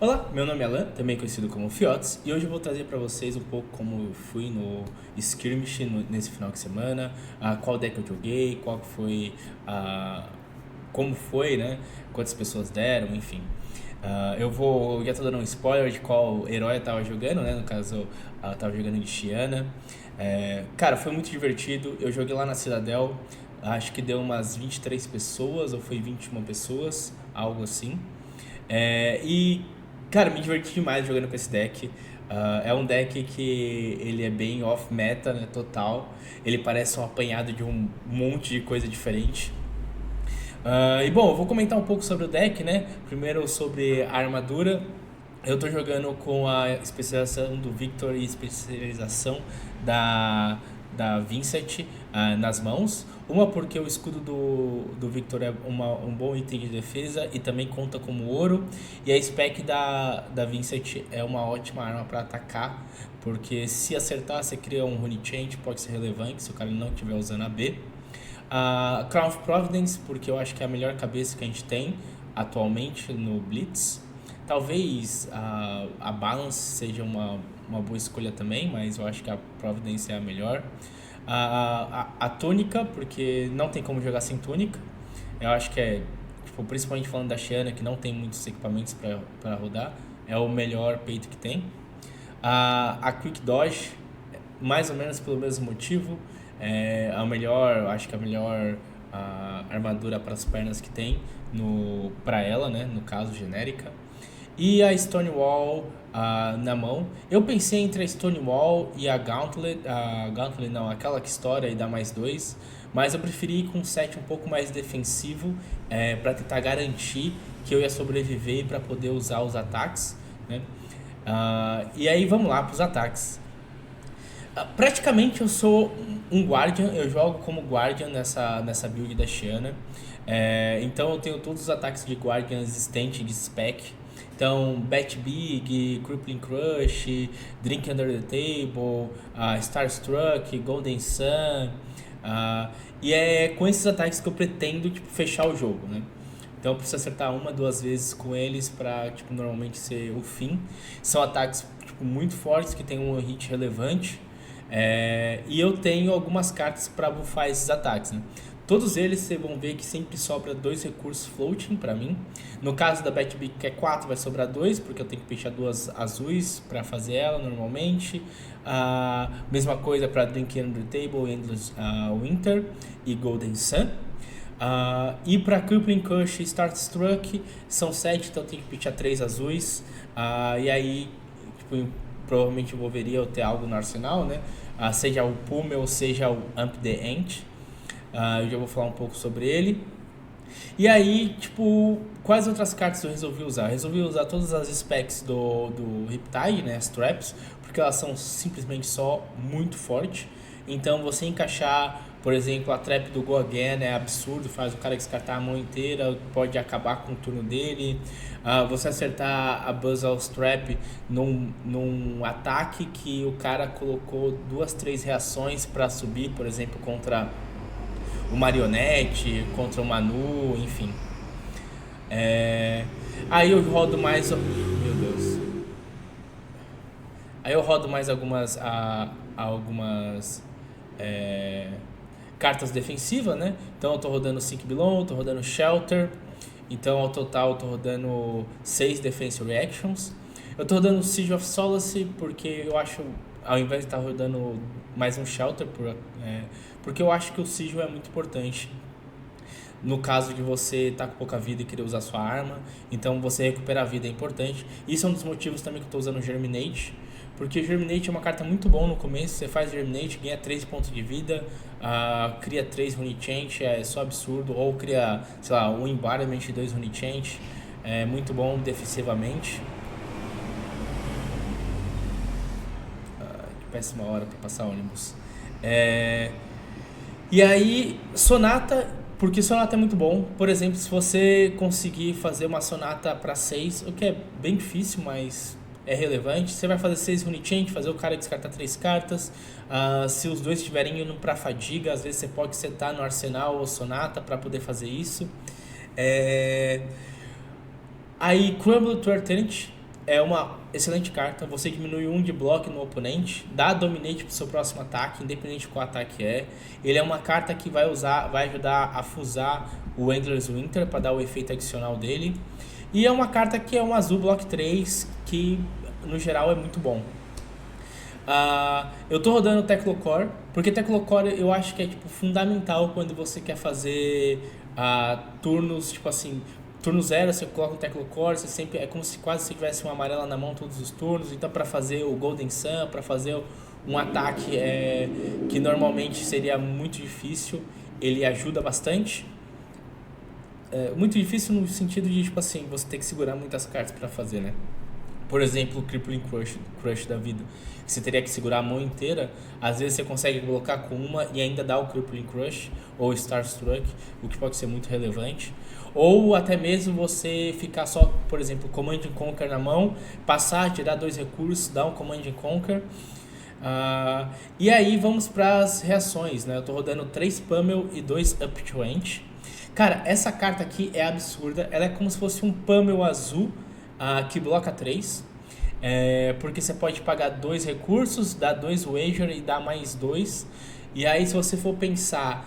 Olá, meu nome é Alan, também conhecido como Fiotes, e hoje eu vou trazer para vocês um pouco como eu fui no Skirmish nesse final de semana, qual deck eu joguei, qual que foi, como foi, né, quantas pessoas deram, enfim. Já tô dando um spoiler de qual herói eu tava jogando, né, no caso eu tava jogando de Shyana. Cara, foi muito divertido, eu joguei lá na Citadel, acho que deu umas 23 pessoas, ou foi 21 pessoas, algo assim. E, cara, me diverti demais jogando com esse deck. É um deck que ele é bem off-meta, né, total. Ele parece um apanhado de um monte de coisa diferente. Bom, eu vou comentar um pouco sobre o deck, né? Primeiro sobre a armadura. Eu tô jogando com a especialização do Victor e especialização da Vincent nas mãos. Uma porque o escudo do Victor é um bom item de defesa e também conta como ouro. E a spec da Vincent é uma ótima arma para atacar, porque se acertar, você cria um Rune Change, pode ser relevante se o cara não estiver usando a B. A Crown of Providence, porque eu acho que é a melhor cabeça que a gente tem atualmente no Blitz. Talvez a Balance seja uma boa escolha também, mas eu acho que a Providence é a melhor. A Túnica, porque não tem como jogar sem Túnica. Eu acho que tipo, principalmente falando da Shyana, que não tem muitos equipamentos para rodar, é o melhor peito que tem. A Quick Dodge, mais ou menos pelo mesmo motivo, é a melhor, acho que a melhor armadura para as pernas que tem para ela, né, no caso genérica. E a Stonewall na mão. Eu pensei entre a Stonewall e a Gauntlet não, aquela que estoura e dá mais dois, mas eu preferi ir com um set um pouco mais defensivo para tentar garantir que eu ia sobreviver para poder usar os ataques, né? E aí vamos lá para os ataques. Praticamente eu sou um Guardian, eu jogo como Guardian nessa build da Shyana. Então eu tenho todos os ataques de Guardian existentes de spec. Então, Bat Big, Crippling Crush, Drink Under the Table, Starstruck, Golden Sun. E é com esses ataques que eu pretendo tipo, fechar o jogo, né? Então eu preciso acertar uma, duas vezes com eles pra, tipo, normalmente ser o fim. São ataques tipo, muito fortes, que tem um hit relevante. E eu tenho algumas cartas para buffar esses ataques, né? Todos eles vocês vão ver que sempre sobra dois recursos floating para mim. No caso da Bat-Big, que é 4, vai sobrar dois, porque eu tenho que peixar duas azuis para fazer ela normalmente. Mesma coisa para Drink Under the Table, Endless Winter e Golden Sun. E para Crippling Crush e Starstruck são 7, então eu tenho que pitchar 3 azuis. E aí, tipo, provavelmente envolveria eu ter algo no arsenal, né? Seja o Pummel, seja o Amp the Ant. Eu já vou falar um pouco sobre ele. E aí, tipo, quais outras cartas eu resolvi usar? Eu resolvi usar todas as specs do Riptide, né? As traps, porque elas são simplesmente só muito fortes. Então você encaixar, por exemplo, a trap do Go Again é absurdo, faz o cara descartar a mão inteira, pode acabar com o turno dele. Você acertar a Buzzsaw Trap num ataque que o cara colocou duas, três reações para subir, por exemplo, contra o Marionete, contra o Manu, enfim. Aí eu rodo mais. Meu Deus. Aí eu rodo mais algumas cartas defensivas, né? Então eu tô rodando Sink Below, tô rodando Shelter. Então ao total eu tô rodando 6 Defense Reactions. Eu tô rodando Siege of Solace porque eu acho, ao invés de estar rodando mais um Shelter, porque eu acho que o Sigil é muito importante no caso de você estar com pouca vida e querer usar sua arma. Então você recuperar a vida é importante. Isso é um dos motivos também que eu estou usando o Germinate, porque o Germinate é uma carta muito boa no começo. Você faz Germinate, ganha 3 pontos de vida, cria 3 Rune Change, é só absurdo. Ou cria, sei lá, um Environment e 2 Rune Change, é muito bom defensivamente. Que péssima hora para passar ônibus. E aí, Sonata, porque Sonata é muito bom. Por exemplo, se você conseguir fazer uma Sonata para 6, o que é bem difícil, mas é relevante, você vai fazer 6 Rune Change, fazer o cara descartar 3 cartas. Se os dois estiverem indo para fadiga, às vezes você pode setar no Arsenal ou Sonata para poder fazer isso. Aí, Crumble to Eternity, é uma excelente carta. Você diminui 1 de bloco no oponente, dá dominate pro seu próximo ataque, independente de qual ataque é. Ele é uma carta que vai ajudar a fusar o Endless Winter para dar o efeito adicional dele. E é uma carta que é um azul block 3, que no geral é muito bom. Eu tô rodando Teclocore, porque Teclocore eu acho que é tipo fundamental quando você quer fazer turnos, tipo assim, turno 0 você coloca um Teclocore, você sempre, é como se quase você tivesse uma amarela na mão todos os turnos. Então para fazer o Golden Sun, para fazer um ataque que normalmente seria muito difícil, ele ajuda bastante. Muito difícil no sentido de, tipo assim, você ter que segurar muitas cartas para fazer, né? Por exemplo, o Crippling Crush da vida. Você teria que segurar a mão inteira. Às vezes você consegue colocar com uma e ainda dar o Crippling Crush ou Starstruck, o que pode ser muito relevante. Ou até mesmo você ficar só, por exemplo, Command and Conquer na mão, passar, tirar 2 recursos, dar um Command and Conquer. E aí vamos para as reações, né? Eu tô rodando 3 Pummel e 2 Up to Ant. Cara, essa carta aqui é absurda. Ela é como se fosse um Pummel azul que bloca 3. Porque você pode pagar 2 recursos, dar 2 wager e dar mais 2. E aí se você for pensar,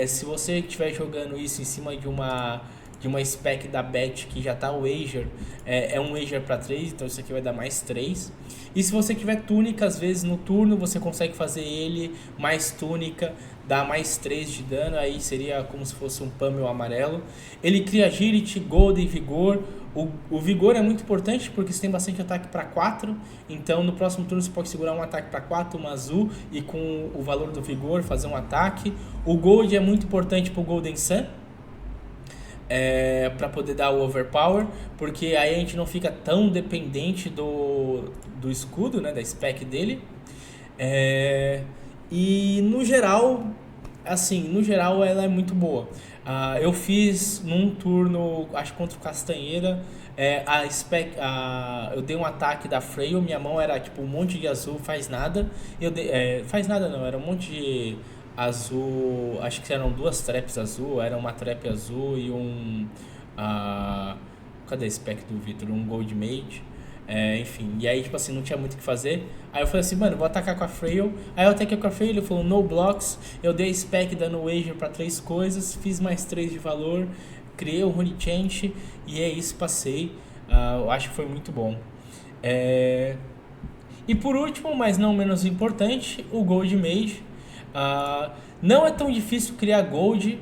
se você estiver jogando isso em cima de uma spec da Bet que já tá wager, é um wager para 3, então isso aqui vai dar mais 3. E se você tiver túnica, às vezes no turno você consegue fazer ele mais túnica, dá mais 3 de dano, aí seria como se fosse um Pummel amarelo. Ele cria Agility, Gold e Vigor. O Vigor é muito importante porque você tem bastante ataque para 4, então no próximo turno você pode segurar um ataque para 4, uma azul, e com o valor do Vigor fazer um ataque. O Gold é muito importante para o Golden Sun, para poder dar o Overpower, porque aí a gente não fica tão dependente do escudo, né, da spec dele. E no geral, ela é muito boa. Eu fiz num turno, acho que contra o Castanheira, eu dei um ataque da Frail, minha mão era tipo um monte de azul, faz nada. Faz nada não, era um monte de azul, acho que eram 2 traps azul, era uma trap azul e cadê a spec do Victor? Um Gold Mage. Enfim, e aí tipo assim, não tinha muito o que fazer. Aí eu falei assim, mano, vou atacar com a Frail. Aí eu ataquei com a Frail, ele falou no blocks. Eu dei spec dando wager pra 3 coisas, fiz mais 3 de valor, criei o Rune Chant e é isso, passei. Eu acho que foi muito bom. E por último, mas não menos importante, o Gold Mage. Não é tão difícil criar Gold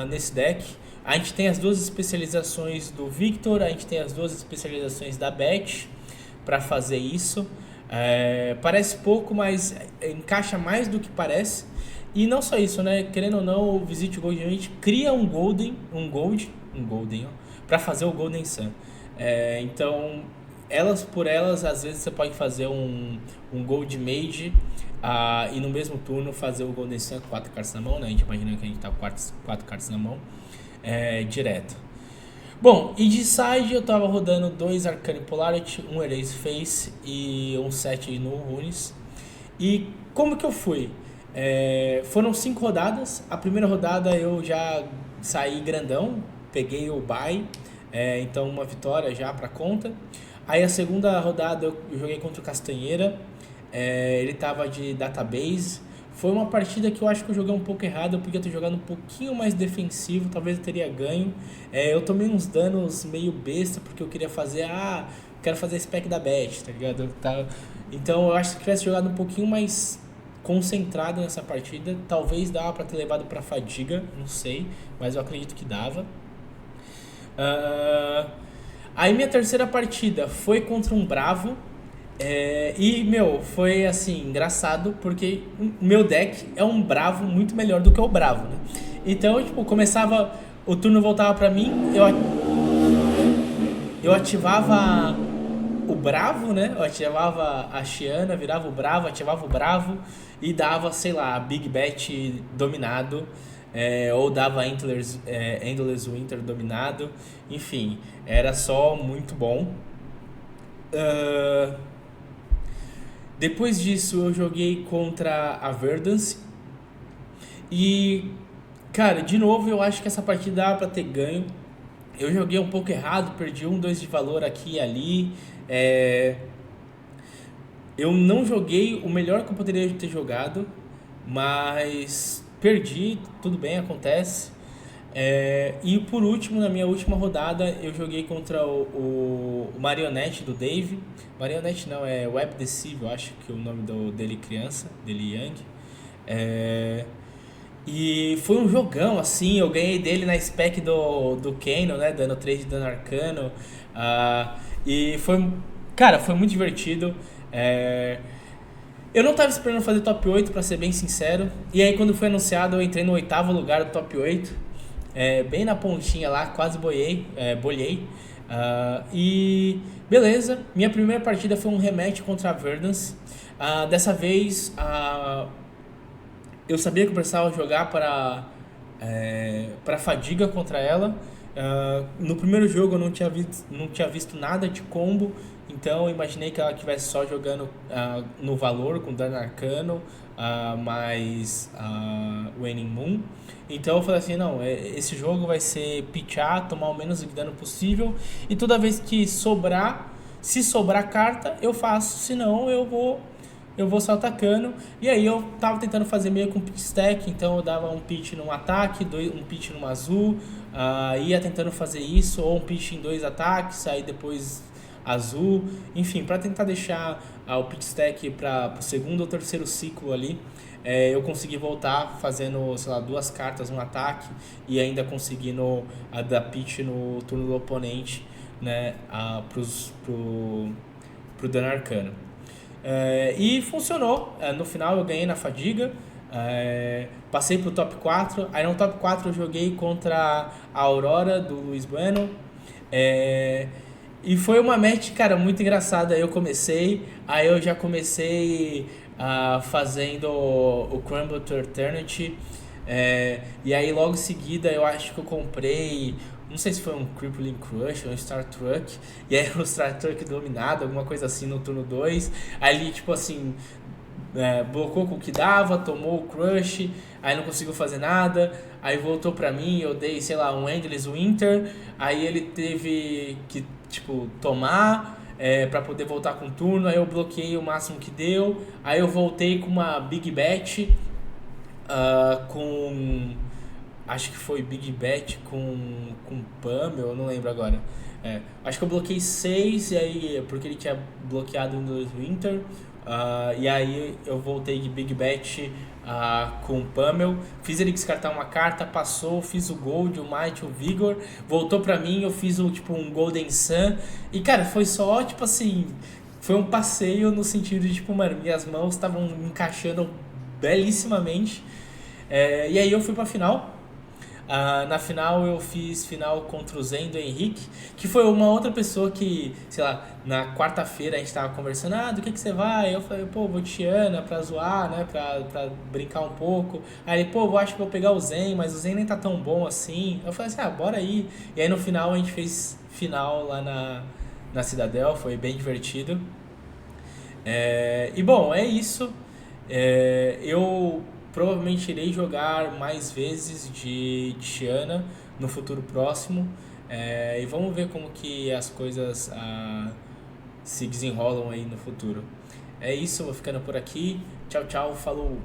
nesse deck. A gente tem as 2 especializações do Victor, a gente tem as 2 especializações da Bet para fazer isso. Parece pouco, mas encaixa mais do que parece. E não só isso, né? Querendo ou não, o Visit Gold Mage cria um Golden, para fazer o Golden Sun. Então, elas por elas, às vezes você pode fazer um Gold Mage e no mesmo turno fazer o Golden Sun com 4 cartas na mão, né? A gente imagina que a gente tá com 4 cartas na mão, direto. Bom, e de side eu tava rodando 2 Arcane Polarity, um Erase Face e um set no Runes. E como que eu fui? Foram 5 rodadas. A primeira rodada eu já saí grandão, peguei o bye, então uma vitória já pra conta. Aí a segunda rodada eu joguei contra o Castanheira, ele tava de database. Foi uma partida que eu acho que eu joguei um pouco errado, eu podia ter jogado um pouquinho mais defensivo, talvez eu teria ganho. Eu tomei uns danos meio besta, porque eu queria fazer, quero fazer a spec da Bet, tá ligado? Então eu acho que se tivesse jogado um pouquinho mais concentrado nessa partida, talvez dava pra ter levado pra fadiga, não sei, mas eu acredito que dava. Aí minha terceira partida foi contra um Bravo. Foi assim, engraçado, porque o meu deck é um Bravo muito melhor do que o Bravo, né? Então, tipo, começava, o turno voltava pra mim, eu ativava o Bravo, né? Eu ativava a Xiana, virava o Bravo, ativava o Bravo e dava, sei lá, Big Bet dominado, ou dava Endless Winter dominado, enfim, era só muito bom. Depois disso eu joguei contra a Verdance e, cara, de novo eu acho que essa partida dava pra ter ganho. Eu joguei um pouco errado, perdi um, dois de valor aqui e ali. É, eu não joguei o melhor que eu poderia ter jogado, mas perdi, tudo bem, acontece. E por último, na minha última rodada, eu joguei contra o Marionette do Dave. Marionette não, é Web Deceive, eu acho que é o nome dele criança, dele Young. É, e foi um jogão, assim, eu ganhei dele na spec do Kano, né, dando 3 de dano arcano. E foi, cara, foi muito divertido. É, eu não tava esperando fazer top 8 pra ser bem sincero. E aí quando foi anunciado eu entrei no oitavo lugar do top 8. Bem na pontinha lá, quase bolhei. E beleza, minha primeira partida foi um rematch contra a Verdance. Dessa vez eu sabia que eu precisava jogar para fadiga contra ela. No primeiro jogo eu não tinha visto nada de combo, então eu imaginei que ela estivesse só jogando no valor com dano arcano, mais Waning Moon. Então eu falei assim, não, esse jogo vai ser pitchar, tomar o menos de dano possível, e toda vez que sobrar, se sobrar carta, eu faço, senão eu vou só atacando. E aí eu tava tentando fazer meio com pitch stack, então eu dava um pitch num ataque, um pitch num azul, ia tentando fazer isso, ou um pitch em 2 ataques, aí depois azul, enfim, para tentar deixar o pitch stack para o segundo ou terceiro ciclo ali. Eu consegui voltar fazendo, sei lá, 2 cartas no ataque e ainda conseguindo dar pitch no turno do oponente, né, pro dano arcano. E funcionou. No final eu ganhei na fadiga. Passei pro top 4. Aí no top 4 eu joguei contra a Aurora do Luiz Bueno. E foi uma match, cara, muito engraçada. Aí eu já comecei fazendo o Crumble to Eternity. E aí logo em seguida eu acho que eu comprei, não sei se foi um Crippling Crush ou um Star Truck, e aí o Star Truck dominado, alguma coisa assim no turno 2. Aí ele, tipo assim, blocou com o que dava, tomou o Crush, aí não conseguiu fazer nada, aí voltou pra mim, eu dei, sei lá, um Endless Winter, aí ele teve que, tipo, tomar para poder voltar com o turno, aí eu bloqueei o máximo que deu, aí eu voltei com uma Big Bet, com. Acho que foi Big Bet com Pummel, eu não lembro agora. Acho que eu bloqueei 6 e aí, porque ele tinha bloqueado o Winter. E aí eu voltei de Big Bet com o Pummel. Fiz ele descartar uma carta, passou, fiz o Gold, o Might, o Vigor. Voltou pra mim, eu fiz tipo um Golden Sun. E cara, foi só tipo assim. Foi um passeio no sentido de tipo, mano, minhas mãos estavam encaixando belíssimamente. E aí eu fui pra final. Na final eu fiz final contra o Zendo Henrique, que foi uma outra pessoa que, sei lá, na quarta-feira a gente tava conversando, do que você vai? Eu falei, pô, vou Tiana pra zoar, né, pra brincar um pouco. Aí ele, pô, eu acho que vou pegar o Zen, mas o Zen nem tá tão bom assim. Eu falei assim, bora aí. E aí no final a gente fez final lá na Cidadel, foi bem divertido. E bom, é isso. Eu provavelmente irei jogar mais vezes de Tiana no futuro próximo. E vamos ver como que as coisas se desenrolam aí no futuro. É isso, vou ficando por aqui. Tchau, tchau, falou!